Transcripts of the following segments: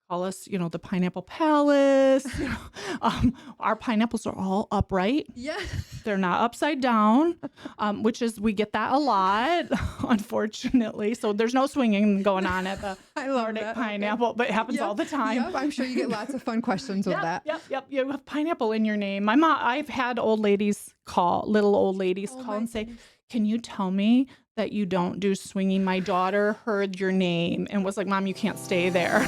call us, the Pineapple Palace. Our pineapples are all upright. Yeah. They're not upside down, which is, we get that a lot, unfortunately. So there's no swinging going on at the Nordic Pineapple, but it happens all the time. Yep, I'm sure you get lots of fun questions with that. Yep. You have pineapple in your name. My mom, I've had little old ladies call and say, can you tell me that you don't do swinging? My daughter heard your name and was like, Mom, you can't stay there.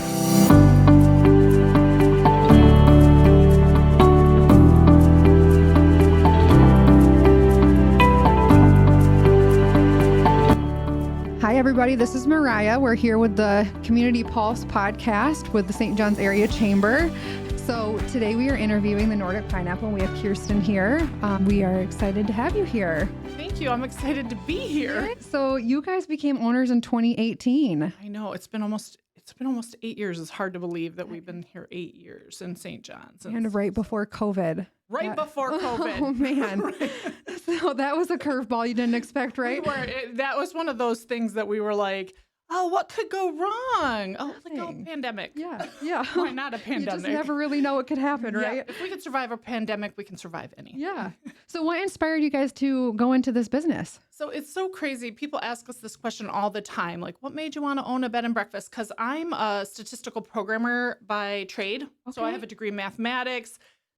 Hi, everybody. This is Mariah. We're here with the Community Pulse podcast with the St. John's Area Chamber. So today we are interviewing the Nordic Pineapple. We have Kjersten here. We are excited to have you here. Thank you. I'm excited to be here. So you guys became owners in 2018. I know. It's been almost 8 years. It's hard to believe that we've been here 8 years in St. John's. And right before COVID. Before COVID. Oh, man. Right. So that was a curveball you didn't expect, right? That was one of those things that we were like, oh, what could go wrong? Oh, pandemic. Yeah. Why not a pandemic? You just never really know what could happen, right? If we could survive a pandemic, we can survive any. Yeah. So what inspired you guys to go into this business? So it's so crazy. People ask us this question all the time. Like, what made you want to own a bed and breakfast? Because I'm a statistical programmer by trade. Okay. So I have a degree in mathematics,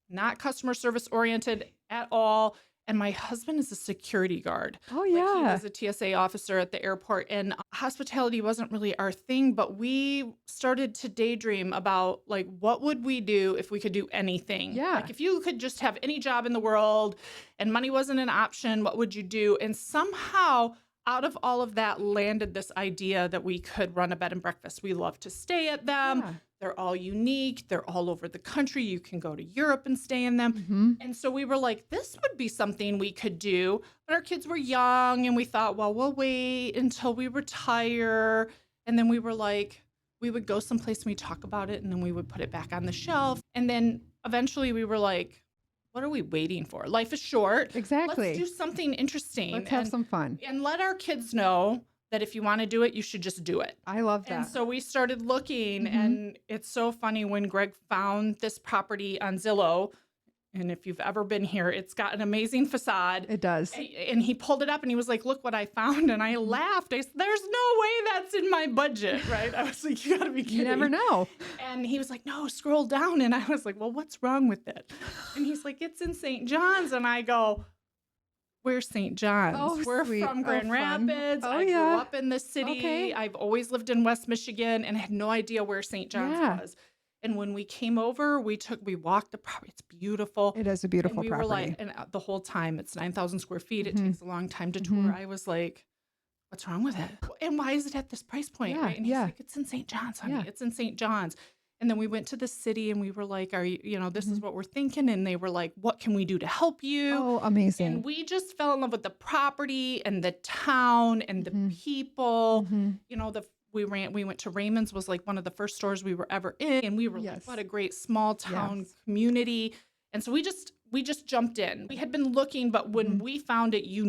not customer service oriented at all. And my husband is a security guard. Oh, yeah. He was a TSA officer at the airport, and hospitality wasn't really our thing, but we started to daydream about, like, what would we do if we could do anything? Yeah. Like, if you could just have any job in the world and money wasn't an option, what would you do? And somehow, out of all of that, landed this idea that we could run a bed and breakfast. We love to stay at them. Yeah. They're all unique. They're all over the country. You can go to Europe and stay in them. Mm-hmm. And so we were like, this would be something we could do. But our kids were young, and we thought, well, we'll wait until we retire. And then we were like, we would go someplace and we talk about it, and then we would put it back on the shelf. And then eventually we were like, what are we waiting for? Life is short. Exactly. Let's do something interesting. Let's have some fun. And let our kids know that if you want to do it, you should just do it. I love that. And so we started looking, and it's so funny when Greg found this property on Zillow. And if you've ever been here, it's got an amazing facade. It does. And he pulled it up and he was like, look what I found. And I laughed. I said, there's no way that's in my budget, right? I was like, you gotta be kidding. You never know. And he was like, no, scroll down. And I was like, well, what's wrong with it? And he's like, it's in St. John's. And I go, where's St. John's? Oh, we're sweet. from Grand Rapids. Oh, I yeah. grew up in the city. Okay. I've always lived in West Michigan and had no idea where St. John's was. And when we came over, we walked the property. It's beautiful. It is a beautiful property. Were like, and the whole time it's 9,000 square feet. It takes a long time to tour. I was like, what's wrong with it? And why is it at this price point? Right? And he's like, it's in St. John's, honey. It's in St. John's. And then we went to the city and we were like, are you, this is what we're thinking. And they were like, what can we do to help you? Oh, amazing. And we just fell in love with the property and the town and the people. We went to Raymond's, was like one of the first stores we were ever in. And we were like, what a great small town community. And so we just jumped in. We had been looking, but when we found it, you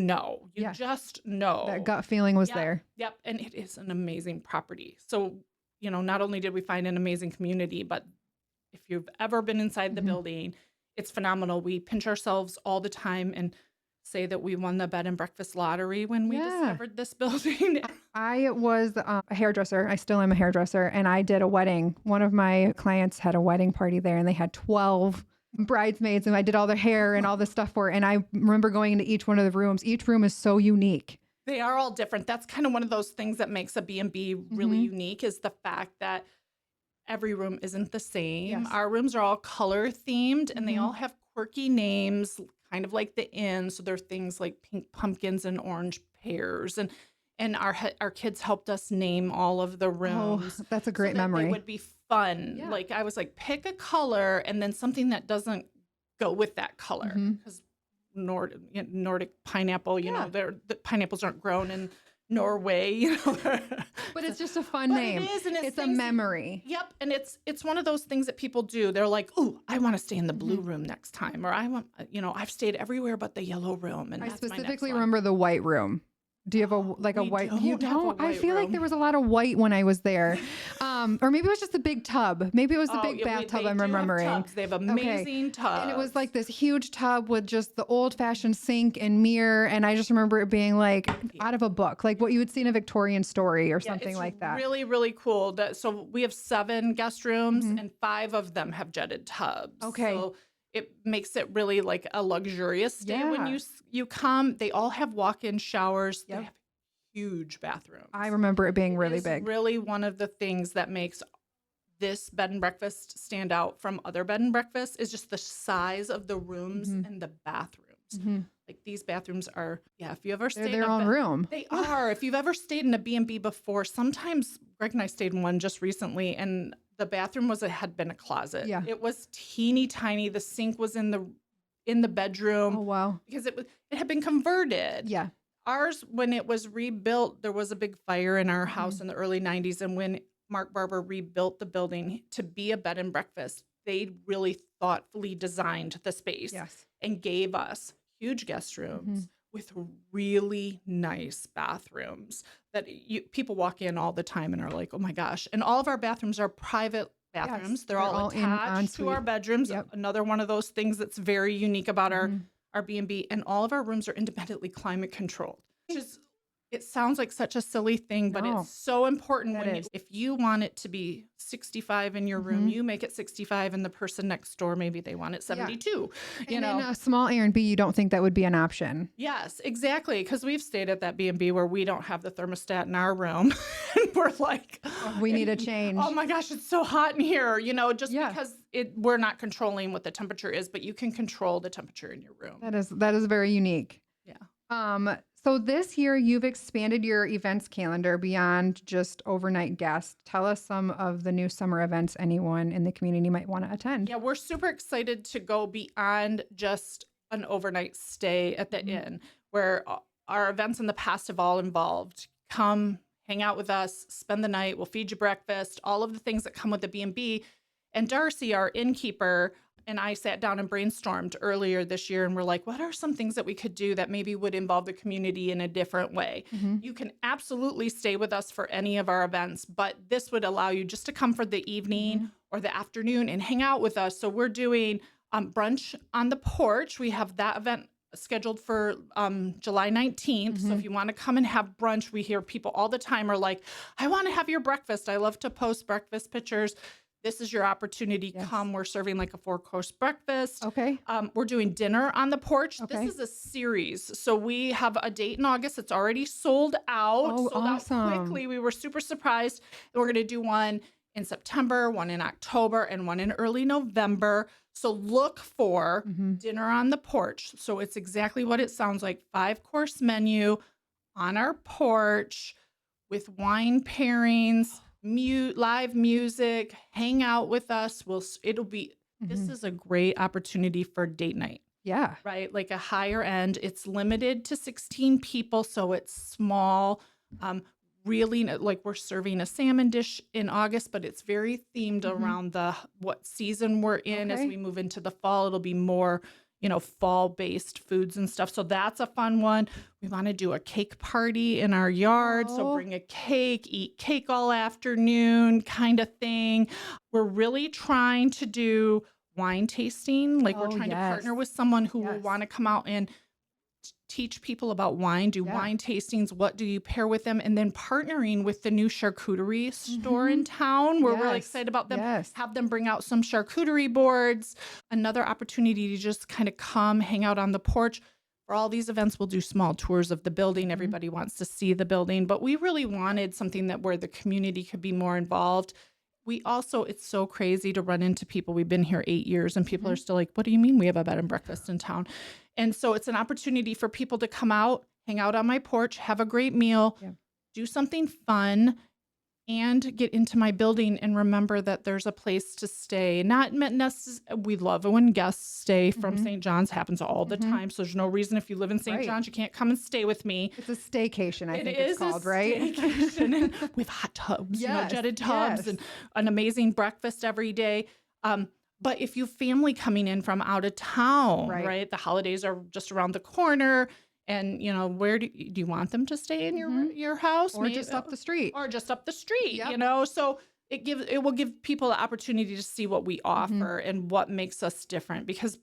just know. That gut feeling was there. Yep. And it is an amazing property. So, not only did we find an amazing community, but if you've ever been inside the building, it's phenomenal. We pinch ourselves all the time and say that we won the bed and breakfast lottery when we discovered this building. I was a hairdresser. I still am a hairdresser. And I did a wedding. One of my clients had a wedding party there, and they had 12 bridesmaids, and I did all their hair and all this stuff for it. And I remember going into each one of the rooms. Each room is so unique. They are all different. That's kind of one of those things that makes a B&B really unique, is the fact that every room isn't the same. Yes. Our rooms are all color themed, and they all have quirky names, kind of like the inn. So there are things like pink pumpkins and orange pears. And our kids helped us name all of the rooms. Oh, that's a great memory. It would be fun. Yeah. Like, I was like, pick a color and then something that doesn't go with that color. Because Nordic pineapple, the pineapples aren't grown in Norway, But it's just a fun name. It is, and it's a memory. Yep, and it's one of those things that people do. They're like, "Ooh, I want to stay in the blue room next time," or "I want," I've stayed everywhere but the yellow room. And I specifically remember the white room. Do you have a We white? don't You have a don't? I white feel like room. there was a lot of white when I was there, or maybe it was just the big tub. Maybe it was the Oh, big yeah, bathtub. they I'm do have remembering. tubs. They have Okay. amazing tubs. And it was like this huge tub with just the old fashioned sink and mirror. And I just remember it being like out of a book, like what you would see in a Victorian story or something it's like that. really, really cool. So we have 7 guest rooms Mhm. and 5 of them have jetted tubs. Okay. So it makes it really like a luxurious stay when Yeah. you come. They all have walk-in showers. Yep. They have huge bathrooms. I remember it being It really is big. really one of the things that makes this bed and breakfast stand out from other bed and breakfasts is just the size of the rooms Mhm. and the bathrooms. Mhm. Like these bathrooms are, if you ever They're stayed in their a own room. they are. If you've ever stayed in a B&B before, sometimes Greg and I stayed in one just recently, and the bathroom had been a closet. Yeah. It was teeny tiny. The sink was in the bedroom Oh, wow. because it had been converted. Yeah. Ours, when it was rebuilt, there was a big fire in our house Mhm. in the early 90s. And when Mark Barber rebuilt the building to be a bed and breakfast, they really thoughtfully designed the space Yes. and gave us huge guest rooms Mhm. with really nice bathrooms that people walk in all the time and are like, oh my gosh. And all of our bathrooms are private bathrooms. Yes, they're they're all all in attached to our ensuite. bedrooms. Yep. Another one of those things that's very unique about Mhm. our B&B. And all of our rooms are independently climate controlled, which is, it sounds like such a silly thing, but No. it's so important That when is. if you want it to be 65 in your room, Mhm. you make it 65, and the person next door, maybe they want it 72. You And know, in a small Airbnb, you don't think that would be an option. yes, exactly. Because we've stayed at that B&B where we don't have the thermostat in our room, and we're like, We need a change. oh my gosh, it's so hot in here. Just Yeah. because we're not controlling what the temperature is, but you can control the temperature in your room. That is very unique. Yeah. So this year you've expanded your events calendar beyond just overnight guests. Tell us some of the new summer events anyone in the community might want to attend. Yeah, we're super excited to go beyond just an overnight stay at the Mhm. inn, where our events in the past have all involved come hang out with us, spend the night, we'll feed you breakfast, all of the things that come with the B&B. And Darcy, our innkeeper, and I sat down and brainstormed earlier this year, and we're like, what are some things that we could do that maybe would involve the community in a different way? Mhm. You can absolutely stay with us for any of our events, but this would allow you just to come for the evening Mhm. or the afternoon and hang out with us. So we're doing brunch on the porch. We have that event scheduled for July 19th. So Mhm. if you want to come and have brunch, we hear people all the time are like, I want to have your breakfast. I love to post breakfast pictures. This is your opportunity. Yes. Come. We're serving like a 4-course breakfast. Okay. We're doing dinner on the porch. Okay. This is a series. So we have a date in August. It's already sold out. Oh, sold out awesome. quickly. We were super surprised. And we're going to do one in September, one in October, and one in early November. So look for Mhm. dinner on the porch. So it's exactly what it sounds like. 5-course menu on our porch with wine pairings, live music, hang out with us. This Mhm. is a great opportunity for date night, Yeah. right? Like a higher end. It's limited to 16 people, so it's small. Really, like we're serving a salmon dish in August, but it's very themed Mhm. around what season we're in. As Okay. we move into the fall, it'll be more, fall-based foods and stuff. So that's a fun one. We want to do a cake party in our yard. So Oh. bring a cake, eat cake all afternoon kind of thing. We're really trying to do wine tasting. Like we're Oh, trying to yes. partner with someone who will Yes. want to come out and teach people about wine, do Yeah. wine tastings, what do you pair with them, and then partnering with the new charcuterie store in town. We're really Yes. excited about them. Yes. Have them bring out some charcuterie boards. Another opportunity to just kind of come hang out on the porch. For all these events, we'll do small tours of the building. Everybody wants to see the building, but we really wanted something where the community could be more involved. We also, it's so crazy to run into people. We've been here 8 years and people are still like, what do you mean we have a bed and breakfast in town? And so it's an opportunity for people to come out, hang out on my porch, have a great meal, Yeah. do something fun, and get into my building and remember that there's a place to stay. Not necessarily, we love it when guests stay from St. John's, happens all the time. So there's no reason if you live in St. Right. John's, you can't come and stay with me. It's a staycation, I It think is it's called, a right? staycation, and with hot tubs, Yes, jetted tubs, yes. and an amazing breakfast every day. But if you have family coming in from out of town, Right. right? The holidays are just around the corner. And, where do you want them to stay in your house? Or just up the street. Or just up the street, Yep. So it will give people the opportunity to see what we offer and what makes us different. Because if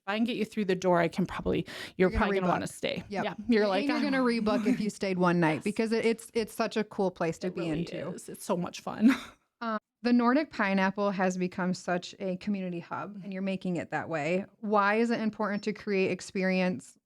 I can get you through the door, you're probably going to want to stay. Yep. Yeah. You're like, you're going to rebook if you stayed one night because it's such a cool place to be into. It's so much fun. The Nordic Pineapple has become such a community hub, and you're making it that way. Why is it important to create experience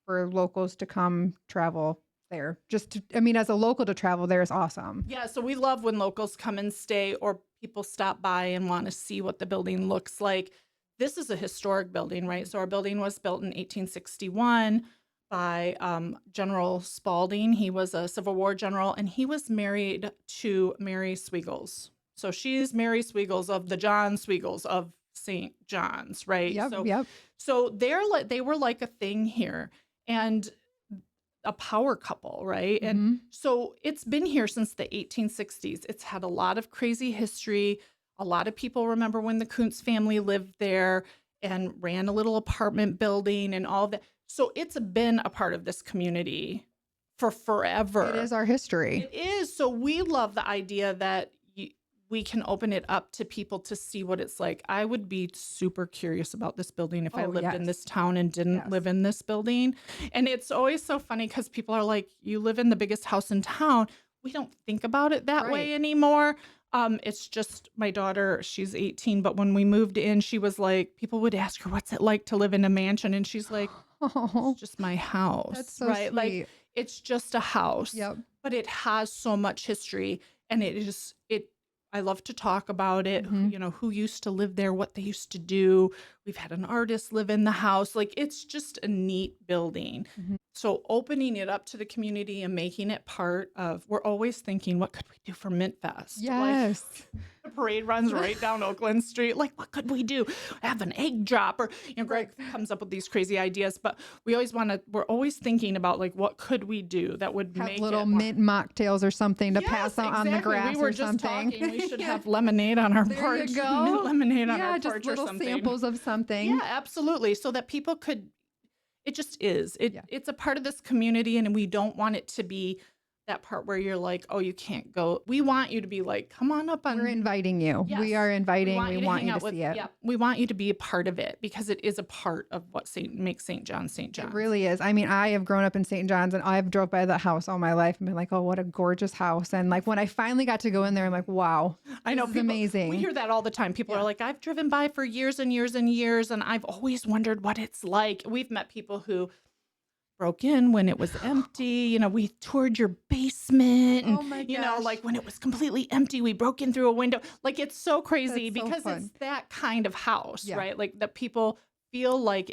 for locals to come travel there? As a local to travel there is awesome. Yeah, so we love when locals come and stay or people stop by and want to see what the building looks like. This is a historic building, right? So our building was built in 1861 by General Spalding. He was a Civil War general, and he was married to Mary Sweigels. So she's Mary Sweigels of the John Sweigels of St. John's, right? Yep. So they were like a thing here, and a power couple, right? And so it's been here since the 1860s. It's had a lot of crazy history. A lot of people remember when the Kuntz family lived there and ran a little apartment building and all that. So it's been a part of this community for forever. It is our history. It is. So we love the idea that we can open it up to people to see what it's like. I would be super curious about this building if I lived in this town and didn't live in this building. And it's always so funny because people are like, you live in the biggest house in town. We don't think about it that way anymore. It's just my daughter, she's 18, but when we moved in, she was like, people would ask her, what's it like to live in a mansion? And she's like, it's just my house. That's so right? sweet. Like, it's just a house, but it has so much history, and I love to talk about it, who used to live there, what they used to do. We've had an artist live in the house. Like, it's just a neat building. So opening it up to the community and making it part of, we're always thinking, what could we do for Mint Fest? Yes. Like, the parade runs right down Oakland Street. Like, what could we do? Have an egg drop, or, Greg comes up with these crazy ideas, but we're always thinking about, like, what could we do that would have make little mint mocktails or something to pass out on the grass we were or just something. Talking. We should have lemonade on our There porch. you go. Mint lemonade on our just porch little or something. samples of something. Yeah, absolutely. So that people could, it just is. It's a part of this community, and we don't want it to be that part where you're like, oh, you can't go. We want you to be like, come on up on. We're inviting you. Yes. We are inviting. We want you to see it. Yeah, we want you to be a part of it because it is a part of what makes St. John's St. John's. It really is. I mean, I have grown up in St. John's, and I've drove by that house all my life and been like, oh, what a gorgeous house. And like when I finally got to go in there, I'm like, wow, I know, this is amazing. We hear that all the time. People are like, I've driven by for years and years and years, and I've always wondered what it's like. We've met people who broke in when it was empty. We toured your basement. And, oh my gosh. Like when it was completely empty, we broke in through a window. Like, it's so crazy That's so because fun. it's that kind of house, right? Like that people feel like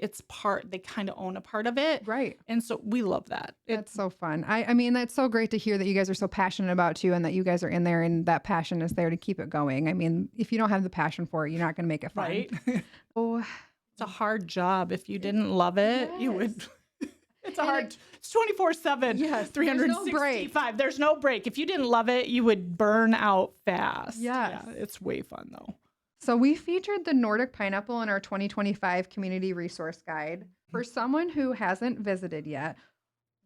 they kind of own a part of it. Right. And so we love that. That's so fun. I mean, that's so great to hear that you guys are so passionate about too, and that you guys are in there and that passion is there to keep it going. I mean, if you don't have the passion for it, you're not going to make it fun. Right. Oh, it's a hard job. If you didn't love it, you would. It's it's 24/7, yes, 365. There's no break. If you didn't love it, you would burn out fast. Yes. Yeah, it's way fun though. So we featured the Nordic Pineapple in our 2025 Community Resource Guide. For someone who hasn't visited yet,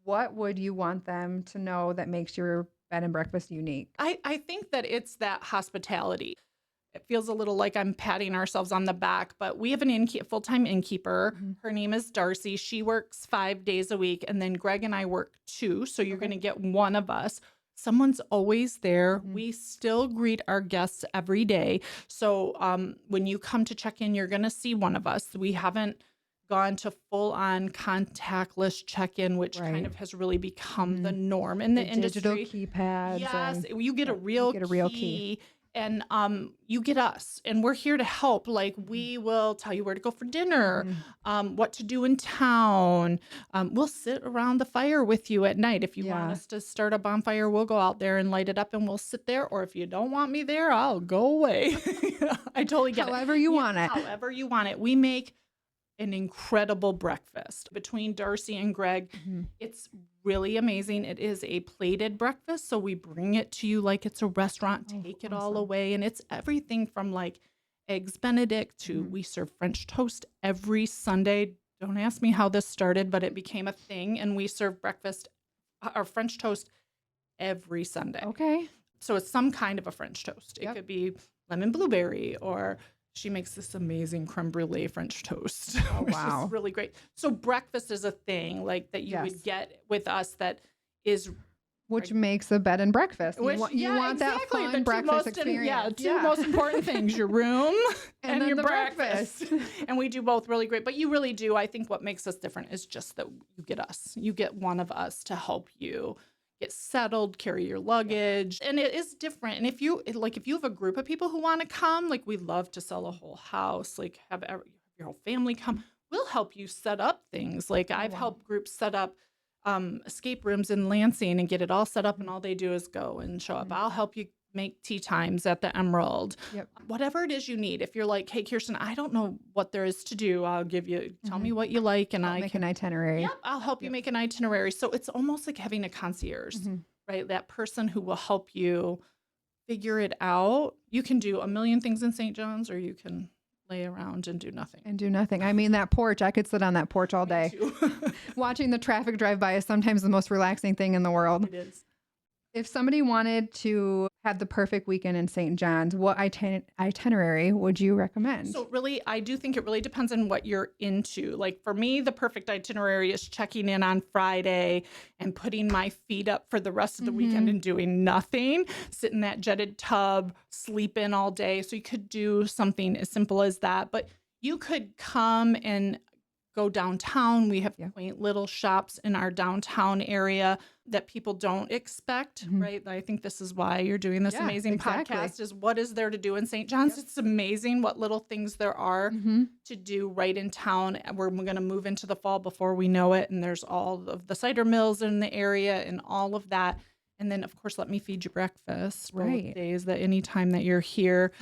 what would you want them to know that makes your bed and breakfast unique? I think that it's that hospitality. It feels a little like I'm patting ourselves on the back, but we have a full-time innkeeper. Her name is Darcy. She works 5 days a week, and then Greg and I work 2, so you're going to get one of us. Someone's always there. We still greet our guests every day. So when you come to check in, you're going to see one of us. We haven't gone to full-on contactless check-in, which kind of has really become the norm in the industry. Digital keypads. Yes, you get a real key. And you get us, and we're here to help. Like, we will tell you where to go for dinner, what to do in town. We'll sit around the fire with you at night. If you want us to start a bonfire, we'll go out there and light it up, and we'll sit there. Or if you don't want me there, I'll go away. I totally get it. However you want it. However you want it. We make an incredible breakfast between Darcy and Greg. It's really amazing. It is a plated breakfast, so we bring it to you like it's a restaurant, take it all away, and it's everything from like eggs Benedict to we serve French toast every Sunday don't ask me how this started, but it became a thing. And we serve breakfast or French toast every Sunday. Okay. So it's some kind of a French toast. It could be lemon blueberry, or she makes this amazing creme brulee French toast, which is really great. So breakfast is a thing like that you would get with us that is... Which makes a bed and breakfast. Which, you want that fun breakfast experience. Two most important things, your room and your the breakfast. And we do both really great. But you really do. I think what makes us different is just that you get us. You get one of us to help you get settled, carry your luggage. And it is different. And if you have a group of people who want to come, like we love to sell a whole house, like have your whole family come, we'll help you set up things. Like I've helped groups set up escape rooms in Lansing and get it all set up, and all they do is go and show up. I'll help you make tea times at the Emerald. Whatever it is you need. If you're like, hey, Kjersten, I don't know what there is to do, I'll give you, tell me what you like, and I'll make an itinerary. I'll help you make an itinerary. So it's almost like having a concierge, right? That person who will help you figure it out. You can do a million things in St. John's, or you can lay around and do nothing. I mean, that porch, I could sit on that porch all day. Watching the traffic drive by is sometimes the most relaxing thing in the world. It is. If somebody wanted to have the perfect weekend in St. John's, what itinerary would you recommend? So really, I do think it really depends on what you're into. Like for me, the perfect itinerary is checking in on Friday and putting my feet up for the rest of the weekend and doing nothing, sit in that jetted tub, sleep in all day. So you could do something as simple as that. But you could come and go downtown. We have quaint little shops in our downtown area that people don't expect, right? I think this is why you're doing this amazing podcast, is what is there to do in St. John's? It's amazing what little things there are to do right in town. We're going to move into the fall before we know it. And there's all of the cider mills in the area and all of that. And then, of course, let me feed you breakfast both days, that anytime that you're here.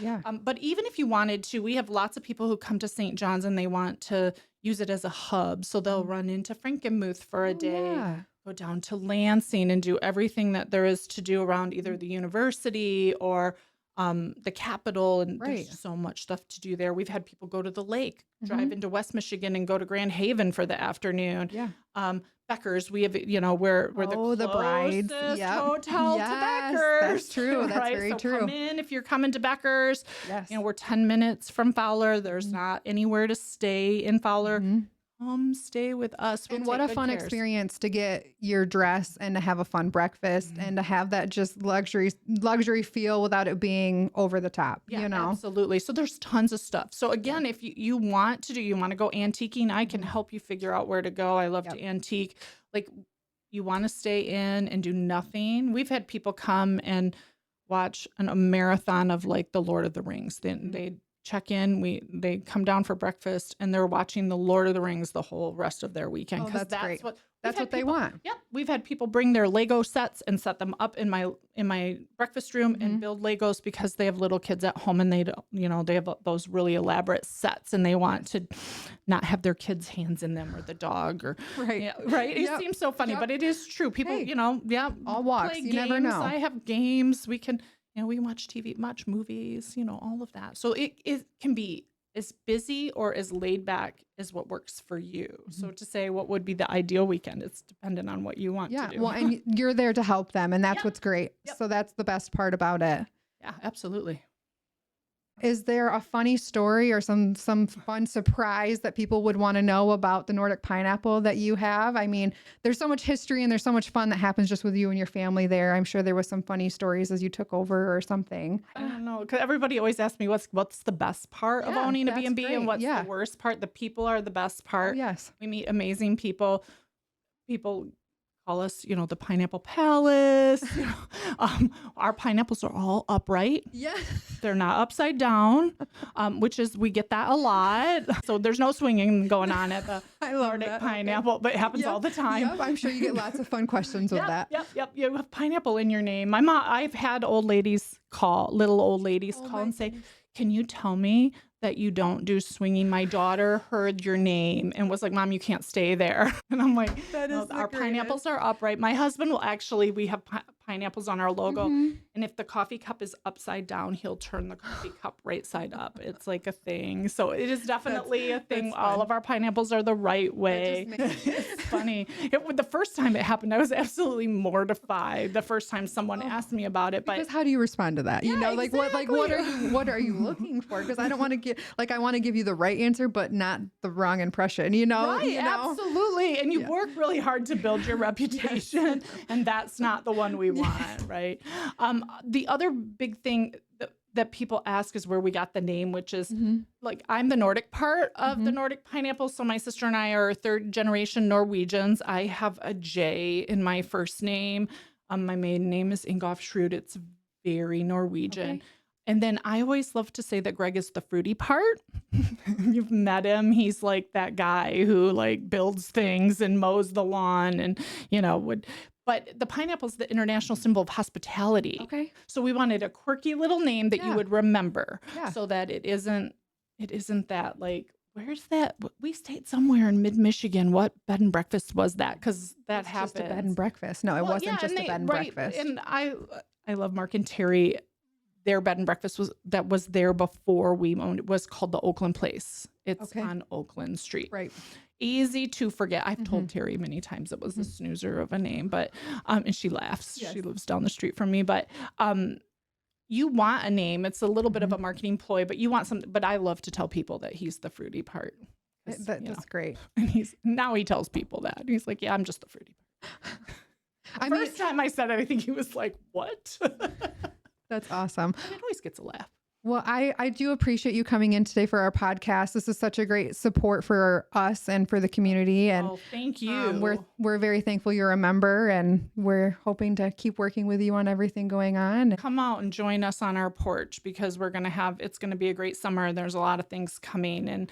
But even if you wanted to, we have lots of people who come to St. John's and they want to use it as a hub. So they'll run into Frankenmuth for a day, go down to Lansing and do everything that there is to do around either the university or the Capitol. And there's so much stuff to do there. We've had people go to the lake, drive into West Michigan and go to Grand Haven for the afternoon. Becker's, we have, we're the closest brides hotel to Becker's. That's true. That's very true. Come in if you're coming to Becker's. We're 10 minutes from Fowler. There's not anywhere to stay in Fowler. Come stay with us. And what a fun experience to get your dress and to have a fun breakfast and to have that just luxury feel without it being over the top. Absolutely. So there's tons of stuff. So again, if you want to go antiquing, I can help you figure out where to go. I love to antique. Like you want to stay in and do nothing. We've had people come and watch a marathon of like the Lord of the Rings. Then they check in, they come down for breakfast and they're watching the Lord of the Rings the whole rest of their weekend. That's great. That's what they want. Yep. We've had people bring their Lego sets and set them up in my breakfast room and build Legos because they have little kids at home and they don't, they have those really elaborate sets and they want to not have their kids' hands in them or the dog or right. It seems so funny, but it is true. People, all walks. You never know. I have games. We can, we can watch TV, watch movies, all of that. So it can be as busy or as laid back as what works for you. So to say what would be the ideal weekend, it's dependent on what you want to do. Well, and you're there to help them, and that's what's great. So that's the best part about it. Yeah, absolutely. Is there a funny story or some fun surprise that people would want to know about the Nordic Pineapple that you have? I mean, there's so much history and there's so much fun that happens just with you and your family there. I'm sure there was some funny stories as you took over or something. I don't know, because everybody always asks me what's the best part of owning a B&B and what's the worst part. The people are the best part. Yes. We meet amazing people. People call us, the Pineapple Palace. Our pineapples are all upright. Yeah. They're not upside down, we get that a lot. So there's no swinging going on at the Nordic Pineapple, but it happens all the time. Yep. I'm sure you get lots of fun questions with that. Yep. You have pineapple in your name. My mom, I've had little old ladies call and say, can you tell me that you don't do swinging? My daughter heard your name and was like, Mom, you can't stay there. And I'm like, our pineapples are upright. My husband will we have pineapples on our logo. Mm-hmm. And if the coffee cup is upside down, he'll turn the coffee cup right side up. It's like a thing. So it is definitely a thing. All of our pineapples are the right way. It's funny. The first time it happened, I was absolutely mortified. The first time someone asked me about it, but because how do you respond to that? You know, like exactly. what are you looking for? Because I don't want to get I want to give you the right answer, but not the wrong impression. You know, right? Absolutely. And you work really hard to build your reputation, and that's not the one we want, right? The other big thing that people ask is where we got the name, which is like I'm the Nordic part of the Nordic Pineapple. So my sister and I are third generation Norwegians. I have a J in my first name. My maiden name is 𝐂𝐤𝐢𝐬𝐿. It's very Norwegian. Okay. And then I always love to say that Greg is the fruity part. You've met him. He's like that guy who like builds things and mows the lawn and, you know, but the pineapple is the international symbol of hospitality. Okay. So we wanted a quirky little name that you would remember Yeah. so that it isn't that like, where's that? We stayed somewhere in mid-Michigan. What bed and breakfast was that? Because that happened. Just a bed and breakfast. No, it wasn't just a bed and breakfast. And I love Mark and Terry. Their bed and breakfast was there before we owned it. Was called the Oakland Place. It's on Oakland Street. Right. Easy to forget. I've told Terry many times it was a snoozer of a name, but and she laughs. Yes. She lives down the street from me, but you want a name. It's a little bit of a marketing ploy, but you want something. But I love to tell people that he's the fruity part. That's great. And now he tells people that. He's like, yeah, I'm just the fruity part. First time I said it, I think he was like, what? That's awesome. And it always gets a laugh. Well, I do appreciate you coming in today for our podcast. This is such a great support for us and for the community. And thank you. We're very thankful you're a member, and we're hoping to keep working with you on everything going on. Come out and join us on our porch because it's going to be a great summer. There's a lot of things coming. And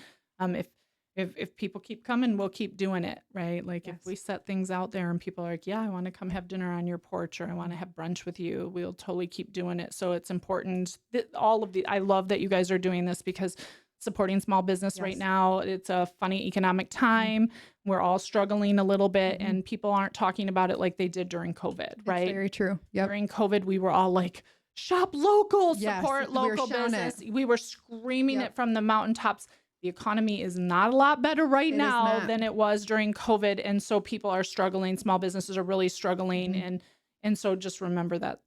if people keep coming, we'll keep doing it, right? Like if we set things out there and people are like, yeah, I want to come have dinner on your porch or I want to have brunch with you, we'll totally keep doing it. So it's important that I love that you guys are doing this because supporting small business right now, it's a funny economic time. We're all struggling a little bit and people aren't talking about it like they did during COVID, right? That's very true. Yep. During COVID, we were all like, shop local, support local business. We were screaming it from the mountaintops. The economy is not a lot better right now than it was during COVID. And so people are struggling. Small businesses are really struggling. And so just remember that,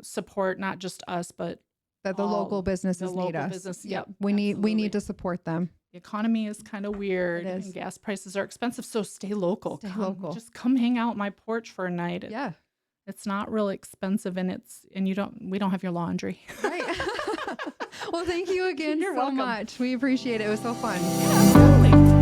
support not just us, but that the local businesses need us. Yep. We need to support them. The economy is kind of weird and gas prices are expensive. So stay local. Just come hang out my porch for a night. It's not really expensive and we don't have your laundry. Right. Well, thank you again so much. We appreciate it. It was so fun. Yeah, absolutely.